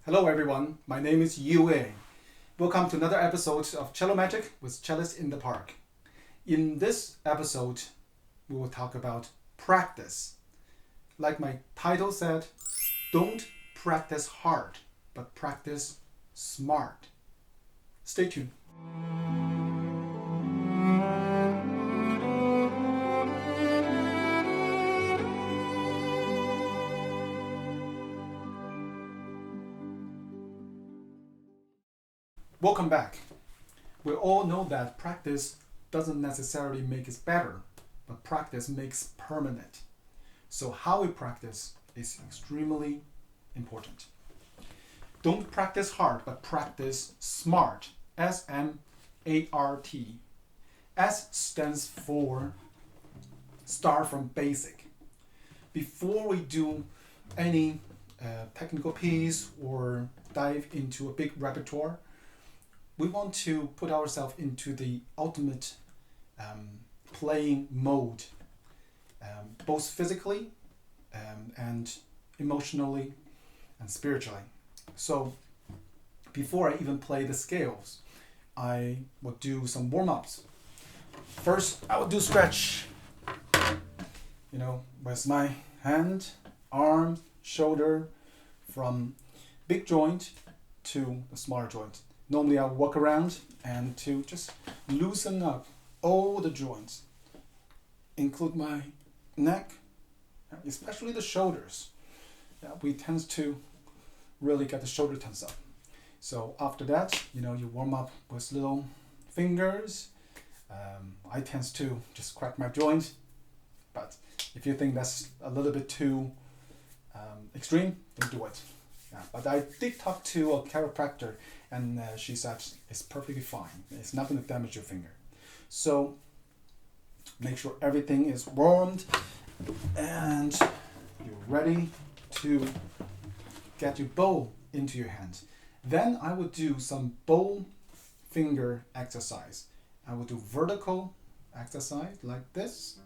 Hello everyone, my name is Yue. Welcome to another episode of Cello Magic with Cellist-in-the-park. In this episode, we will talk about practice. Like my title said, don't practice hard, but practice smart. Stay tuned. Welcome back. We all know that practice doesn't necessarily make us better, but practice makes permanent. So how we practice is extremely important. Don't practice hard, but practice smart. S.M.A.R.T. S stands for start from basic. Before we do any technical piece or dive into a big repertoire, we want to put ourselves into the ultimate playing mode, both physically and emotionally and spiritually. So before I even play the scales, I will do some warm-ups. First, I will do stretch, with my hand, arm, shoulder, from big joint to the smaller joint. Normally I'll walk around and to just loosen up all the joints, include my neck, especially the shoulders. We tend to really get the shoulder tense up. So after that, you warm up with little fingers. I tend to just crack my joint, but if you think that's a little bit too extreme, don't do it. But I did talk to a chiropractor and she said it's perfectly fine. It's not going to damage your finger. So make sure everything is warmed and you're ready to get your bow into your hand. Then I would do some bow finger exercise. I will do vertical exercise like this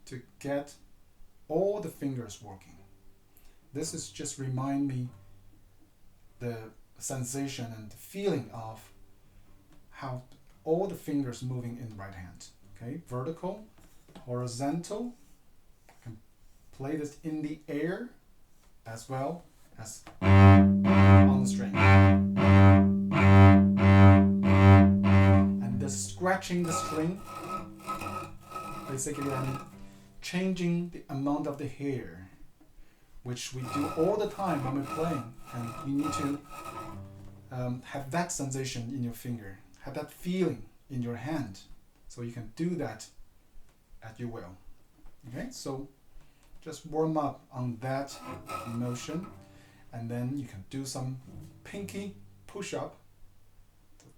to get all the fingers working. This is just remind me the sensation and the feeling of how all the fingers moving in the right hand. Okay, vertical, horizontal. I can play this in the air as well as on the string. And this scratching the string, basically I'm changing the amount of the hair, which we do all the time when we're playing, and you need to have that sensation in your finger, have that feeling in your hand, so you can do that at your will. Okay, so just warm up on that motion, and then you can do some pinky push-up.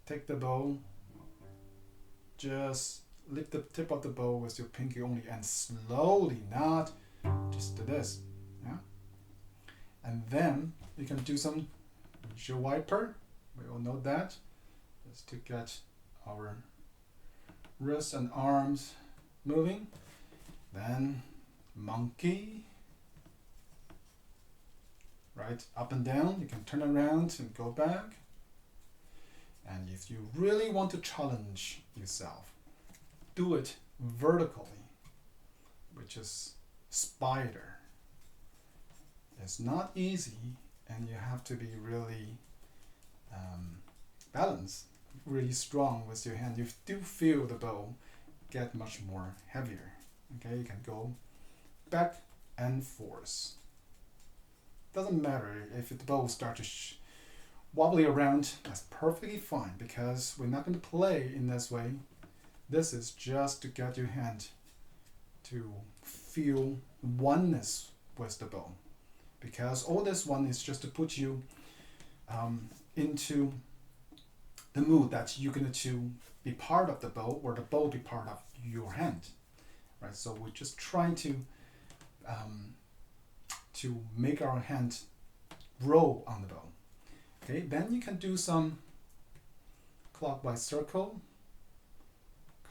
Take the bow, just lift the tip of the bow with your pinky only, and slowly, not just do this. Yeah. And then you can do some windshield wiper. We all know that. Just to get our wrists and arms moving. Then monkey. Right, up and down. You can turn around and go back. And if you really want to challenge yourself, do it vertically, which is spider. It's not easy, and you have to be really balanced, really strong with your hand. You do feel the bow get much more heavier. Okay, you can go back and forth. Doesn't matter if the bow starts to wobbly around, that's perfectly fine, because we're not going to play in this way. This is just to get your hand to feel oneness with the bow. Because all this one is just to put you into the mood that you're going to be part of the bow, or the bow be part of your hand, right? So we're just trying to make our hand roll on the bow. Okay, then you can do some clockwise circle,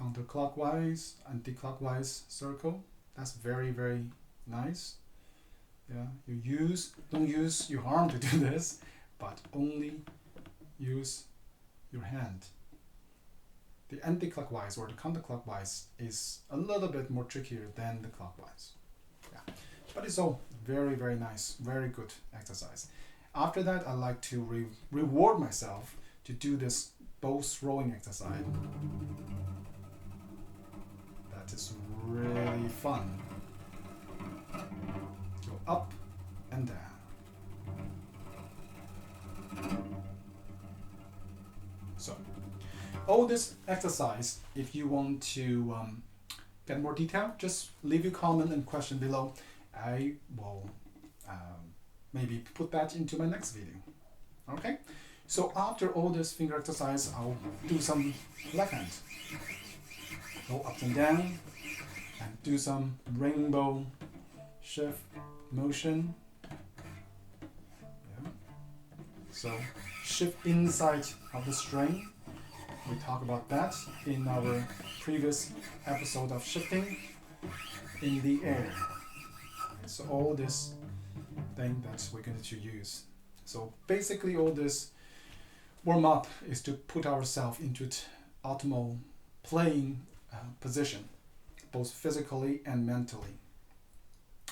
counterclockwise, anti-clockwise circle. That's very, very nice. Yeah, don't use your arm to do this, but only use your hand. The anti-clockwise or the counterclockwise is a little bit more trickier than the clockwise. Yeah. But it's all very, very nice, very good exercise. After that, I like to reward myself to do this bow throwing exercise. That is really fun. Go up and down. So, all this exercise, if you want to get more detail, just leave your comment and question below. I will maybe put that into my next video. Okay? So after all this finger exercise, I'll do some left hand. Go up and down and do some rainbow shift motion. Yeah. So shift inside of the string. We talked about that in our previous episode of shifting in the air. So all this thing that we're going to use. So basically all this warm up is to put ourselves into the optimal playing position, both physically and mentally,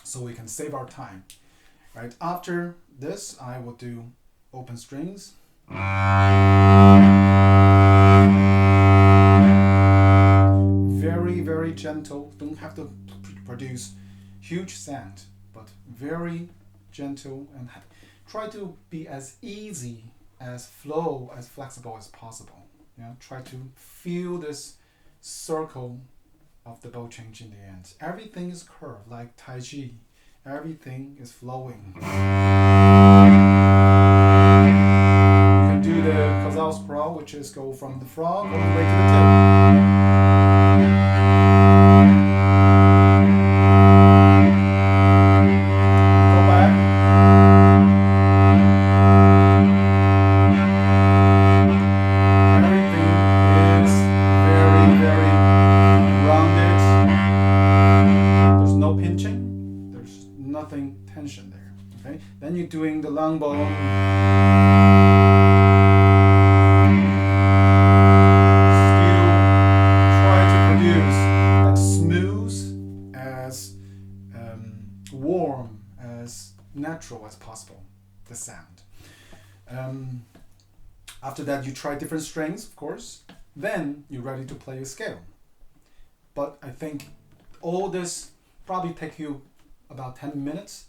so we can save our time. Right after this, I will do open strings. Very, very gentle. Don't have to produce huge sound, but very gentle, and try to be as easy, as flow, as flexible as possible. Yeah, try to feel this circle of the bow change in the end. Everything is curved like Tai Chi. Everything is flowing. You can do the Cazal sprawl, which is go from the frog all the way to the tip. Tension there. Okay, then you're doing the long bow. Still try to produce as smooth, as warm, as natural as possible, the sound. After that, you try different strings, of course. Then you're ready to play a scale. But I think all this probably take you about 10 minutes.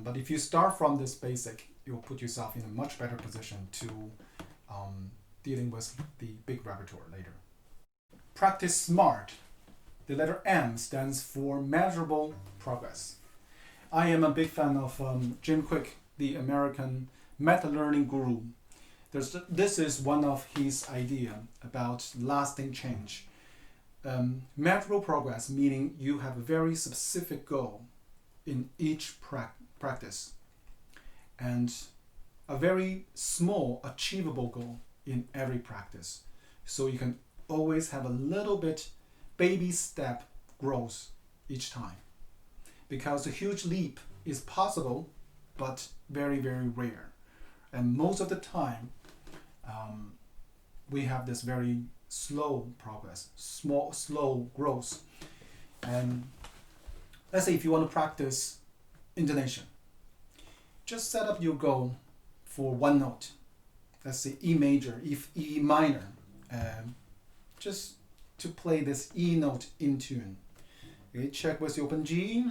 But if you start from this basic, you'll put yourself in a much better position to dealing with the big repertoire later. Practice SMART. The letter M stands for Measurable Progress. I am a big fan of Jim Kwik, the American meta-learning guru. This is one of his idea about lasting change. Measurable progress, meaning you have a very specific goal in each practice, and a very small achievable goal in every practice. So you can always have a little bit baby step growth each time, because a huge leap is possible but very, very rare. And most of the time we have this very slow progress, slow growth. And let's say if you want to practice intonation, just set up your goal for one note. Let's say E major, E minor, just to play this E note in tune. Okay, check with the open G.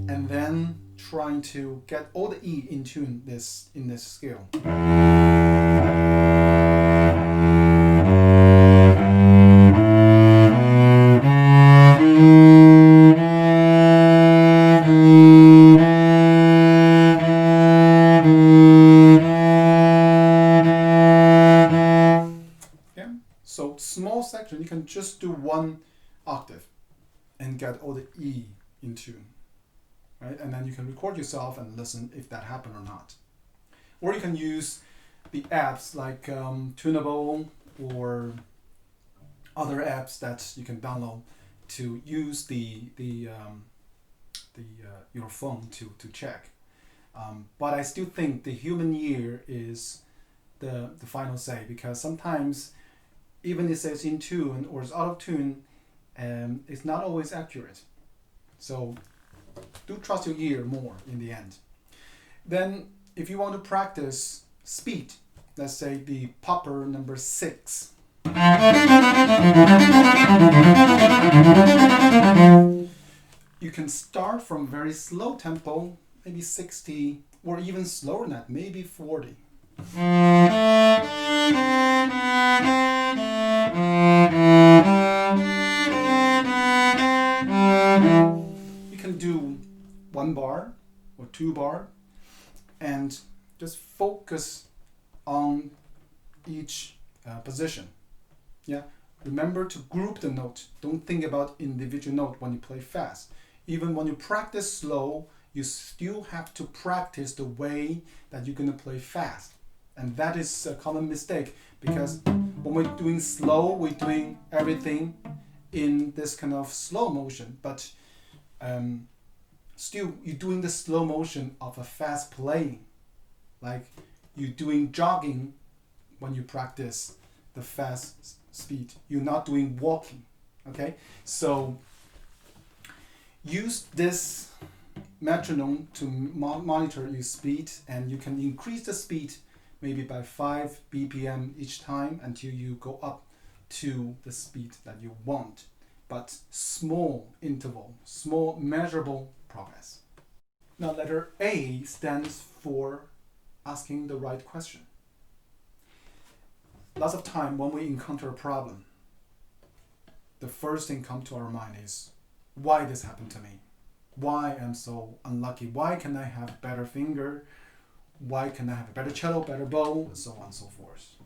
And then trying to get all the E in tune in this scale. So small section, you can just do one octave and get all the E in tune, right? And then you can record yourself and listen if that happened or not. Or you can use the apps like Tunable or other apps that you can download to use your phone to check. But I still think the human ear is the final say, because sometimes even if it's in tune or it's out of tune, it's not always accurate. So do trust your ear more in the end. Then if you want to practice speed, let's say the popper number 6. You can start from very slow tempo, maybe 60, or even slower than that, maybe 40. You can do 1 bar or 2 bar and just focus on each position. Yeah, remember to group the note. Don't think about individual note when you play fast. Even when you practice slow, you still have to practice the way that you're going to play fast. And that is a common mistake, because when we're doing slow, we're doing everything in this kind of slow motion. But still, you're doing the slow motion of a fast playing. Like you're doing jogging when you practice the fast speed. You're not doing walking. Okay? So use this metronome to monitor your speed, and you can increase the speed maybe by 5 BPM each time until you go up to the speed that you want. But small interval, small measurable progress. Now letter A stands for asking the right question. Lots of time when we encounter a problem, the first thing come to our mind is, why this happened to me? Why I'm so unlucky? Why can I have better finger? Why can I have a better cello, better bow, and so on and so forth?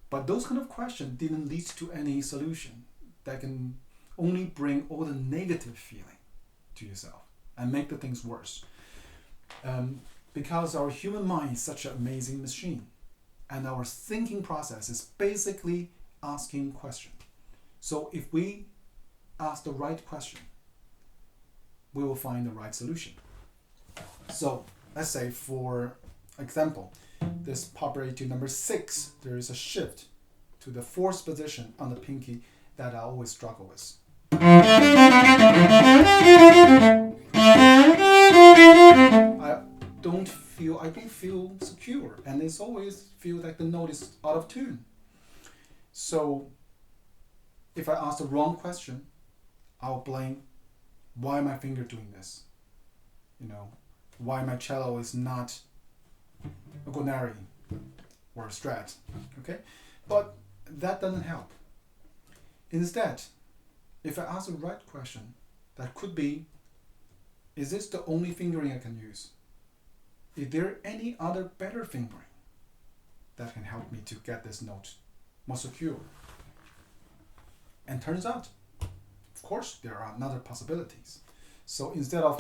But those kind of questions didn't lead to any solution. That can only bring all the negative feeling to yourself and make the things worse. Because our human mind is such an amazing machine, and our thinking process is basically asking questions. So if we ask the right question, we will find the right solution. So let's say, for example, this popper etude number 6, there is a shift to the 4th position on the pinky that I always struggle with. I don't feel secure, and it's always feel like the note is out of tune. So if I ask the wrong question, I'll blame, why my finger doing this? Why my cello is not a gonari or a strat, okay? But that doesn't help. Instead, if I ask the right question, that could be, is this the only fingering I can use? Is there any other better fingering that can help me to get this note more secure? And turns out, of course, there are other possibilities. So instead of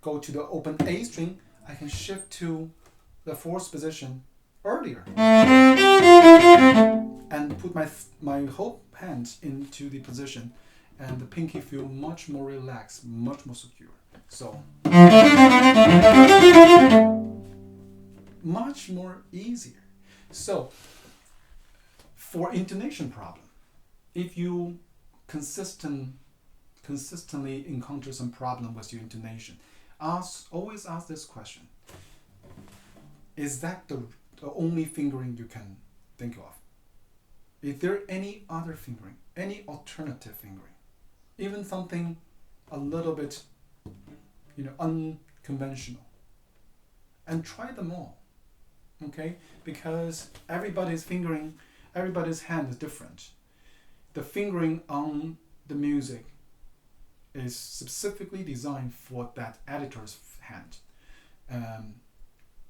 go to the open A string, I can shift to the 4th position earlier and put my whole hand into the position, and the pinky feel much more relaxed, much more secure. So much more easier. So for intonation problem, if you consistently encounter some problem with your intonation, always ask this question: is that the only fingering you can think of? Is there any other fingering, any alternative fingering, even something a little bit, unconventional? And try them all, okay? Because everybody's hand is different. The fingering on the music is specifically designed for that editor's hand.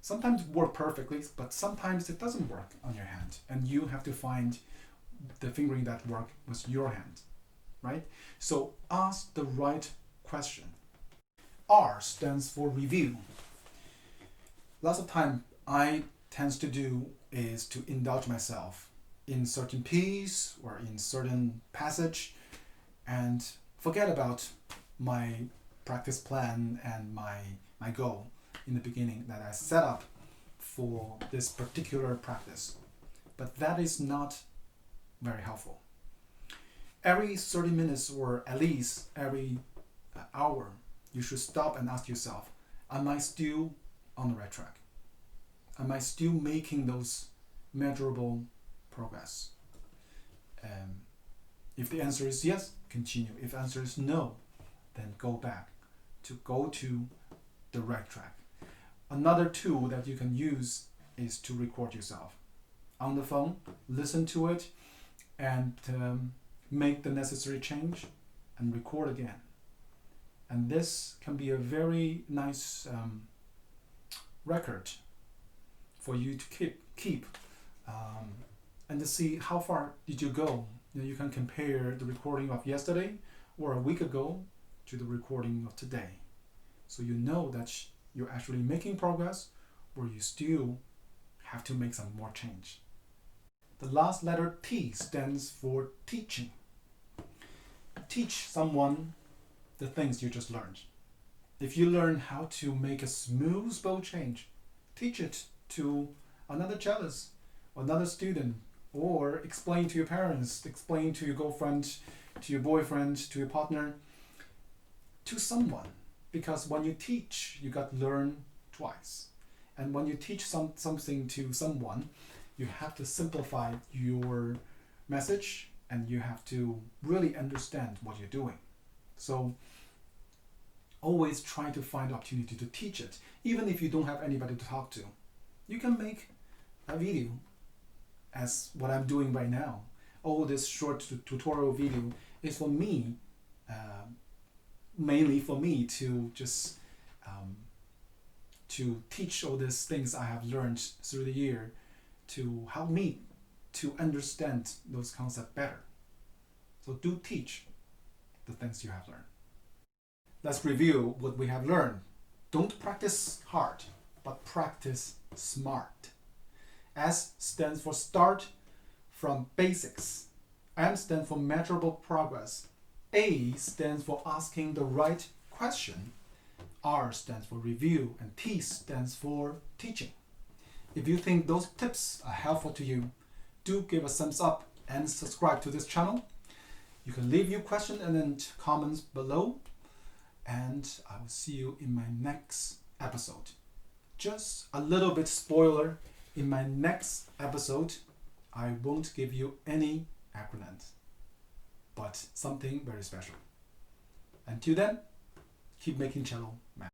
Sometimes it works perfectly, but sometimes it doesn't work on your hand, and you have to find the fingering that works with your hand, right? So ask the right question. R stands for review. Lots of time I tend to do is to indulge myself in certain piece or in certain passage and forget about my practice plan and my goal in the beginning that I set up for this particular practice. But that is not very helpful. Every 30 minutes or at least every hour, you should stop and ask yourself, am I still on the right track? Am I still making those measurable progress? If the answer is yes, continue. If the answer is no, then go back to go to the right track. Another tool that you can use is to record yourself on the phone, listen to it, and make the necessary change and record again. And this can be a very nice record for you to keep and to see how far did you go. You can compare the recording of yesterday or a week ago to the recording of today. So you know that you're actually making progress or you still have to make some more change. The last letter T stands for teaching. Teach someone the things you just learned. If you learn how to make a smooth bow change, teach it to another cellist, another student, or explain to your parents, explain to your girlfriend, to your boyfriend, to your partner, to someone. Because when you teach, you got to learn twice. And when you teach something to someone, you have to simplify your message and you have to really understand what you're doing. So always try to find opportunity to teach it, even if you don't have anybody to talk to. You can make a video as what I'm doing right now. All this short tutorial video is for me, mainly for me to just to teach all these things I have learned through the year to help me to understand those concepts better. So do teach the things you have learned. Let's review what we have learned. Don't practice hard, but practice smart. S stands for start from basics. M stands for measurable progress. A stands for asking the right question. R stands for review, and T stands for teaching. If you think those tips are helpful to you, do give a thumbs up and subscribe to this channel. You can leave your questions and comments below, and I will see you in my next episode. Just a little bit spoiler, in my next episode, I won't give you any acronyms, but something very special. Until then, keep making cello magic.